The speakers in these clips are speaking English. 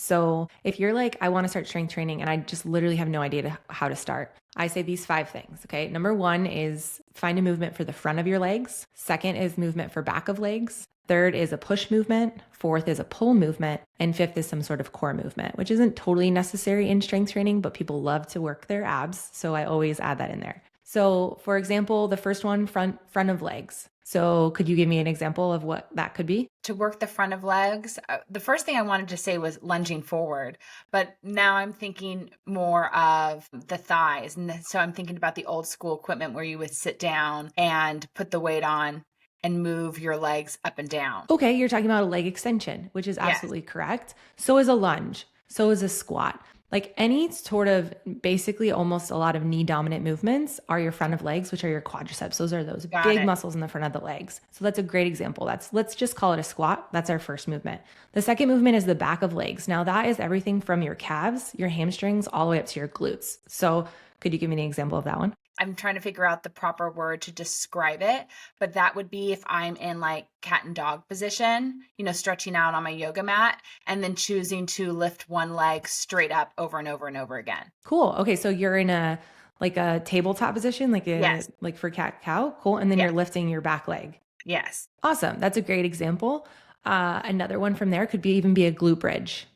So if you're like, I want to start strength training and I just literally have no idea how to start, I say these 5 things. Okay. Number one is find a movement for the front of your legs. Second is movement for back of legs. Third is a push movement. Fourth is a pull movement. And fifth is some sort of core movement, which isn't totally necessary in strength training, but people love to work their abs. So I always add that in there. So for example, the first one, front of legs. So could you give me an example of what that could be? To work the front of legs, the first thing I wanted to say was lunging forward, but now I'm thinking more of the thighs. And so I'm thinking about the old school equipment where you would sit down and put the weight on and move your legs up and down. Okay, you're talking about a leg extension, which is Yes. absolutely correct. So is a lunge. So is a squat. Like any sort of basically almost a lot of knee dominant movements are your front of legs, which are your quadriceps. Those are those Got big it. muscles in the front of the legs. So that's a great example. Let's just call it a squat. That's our first movement. The second movement is the back of legs. Now that is everything from your calves, your hamstrings, all the way up to your glutes. So could you give me an example of that one? I'm trying to figure out the proper word to describe it, but that would be if I'm in like cat and dog position, stretching out on my yoga mat and then choosing to lift one leg straight up over and over and over again. Cool. Okay, so you're in a like a tabletop position, Yes. like for cat cow. Cool. And then you're Yes. lifting your back leg. Yes. Awesome. That's a great example. Another one from there could be even be a glute bridge.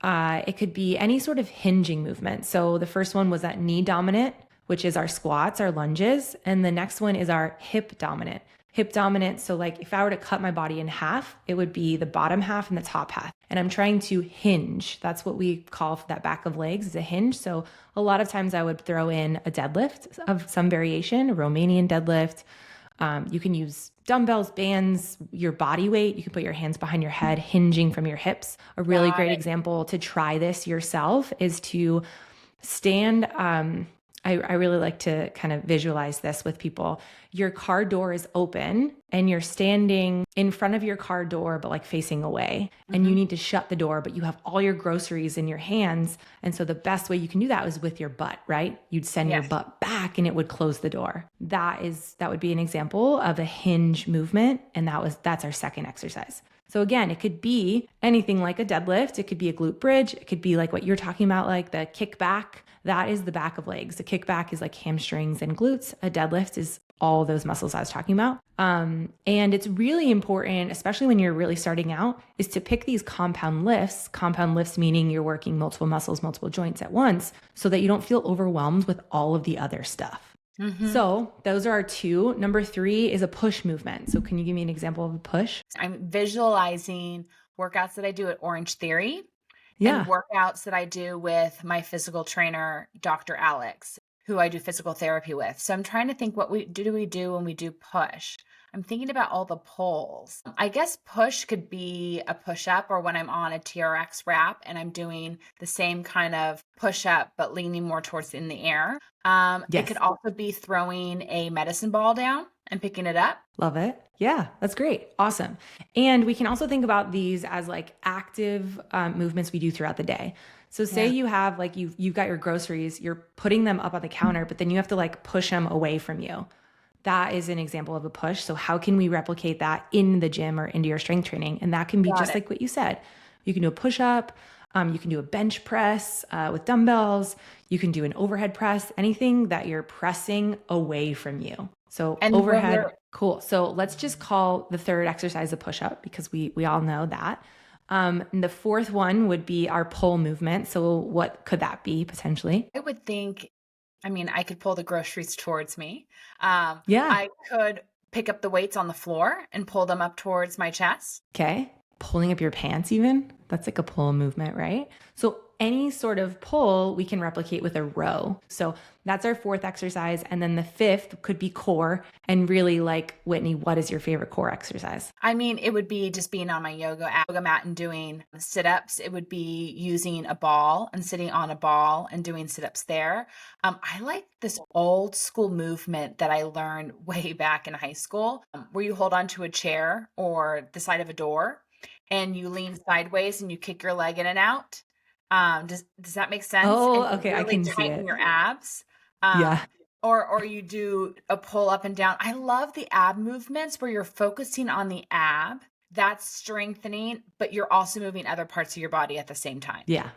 It could be any sort of hinging movement. So the first one was that knee dominant, which is our squats, our lunges. And the next one is our hip dominant. Hip dominant. So like if I were to cut my body in half, it would be the bottom half and the top half. And I'm trying to hinge. That's what we call that back of legs is a hinge. So a lot of times I would throw in a deadlift of some variation, a Romanian deadlift. You can use dumbbells, bands, your body weight. You can put your hands behind your head, hinging from your hips. A really Got great it. example to try this yourself is to stand. I really like to kind of visualize this with people. Your car door is open and you're standing in front of your car door, but like facing away. And you need to shut the door, but you have all your groceries in your hands. And so the best way you can do that is with your butt, right? You'd send your Yes. butt back and it would close the door. That would be an example of a hinge movement. And that's our second exercise. So again, it could be anything like a deadlift. It could be a glute bridge. It could be like what you're talking about, like the kickback. That is the back of legs. The kickback is like hamstrings and glutes. A deadlift is all those muscles I was talking about. And it's really important, especially when you're really starting out, is to pick these compound lifts. Compound lifts meaning you're working multiple muscles, multiple joints at once, so that you don't feel overwhelmed with all of the other stuff. So those are our two. Number 3 is a push movement. So can you give me an example of a push? I'm visualizing workouts that I do at Orange Theory and Yeah. workouts that I do with my physical trainer, Dr. Alex, who I do physical therapy with. So I'm trying to think what do we do when we do push? I'm thinking about all the pulls. I guess push could be a push up or when I'm on a TRX wrap and I'm doing the same kind of push up, but leaning more towards in the air. It could Yes. also be throwing a medicine ball down and picking it up. Love it. Yeah, that's great. Awesome. And we can also think about these as like active movements we do throughout the day. So say Yeah. you have like you've got your groceries, you're putting them up on the counter, but then you have to like push them away from you. That is an example of a push. So how can we replicate that in the gym or into your strength training? And that can be Got just it. like what you said. You can do a push up. You can do a bench press with dumbbells. You can do an overhead press, anything that you're pressing away from you. So And when overhead, we're cool. So let's just call the third exercise a push up because we all know that. And the fourth one would be our pull movement. So what could that be potentially? I would think, I mean, I could pull the groceries towards me. Yeah. I could pick up the weights on the floor and pull them up towards my chest. Okay. Pulling up your pants, even. That's like a pull movement, right? So any sort of pull we can replicate with a row. So that's our fourth exercise. And then the fifth could be core. And really, like, Whitney, what is your favorite core exercise? I mean, it would be just being on my yoga mat and doing sit ups. It would be using a ball and sitting on a ball and doing sit ups there. I like this old school movement that I learned way back in high school where you hold onto a chair or the side of a door and you lean sideways and you kick your leg in and out. Does that make sense? And Oh, you okay. I really can see tighten it. your abs. Um, Yeah. or you do a pull up and down. I love the ab movements where you're focusing on the ab, that's strengthening, but you're also moving other parts of your body at the same time. Yeah.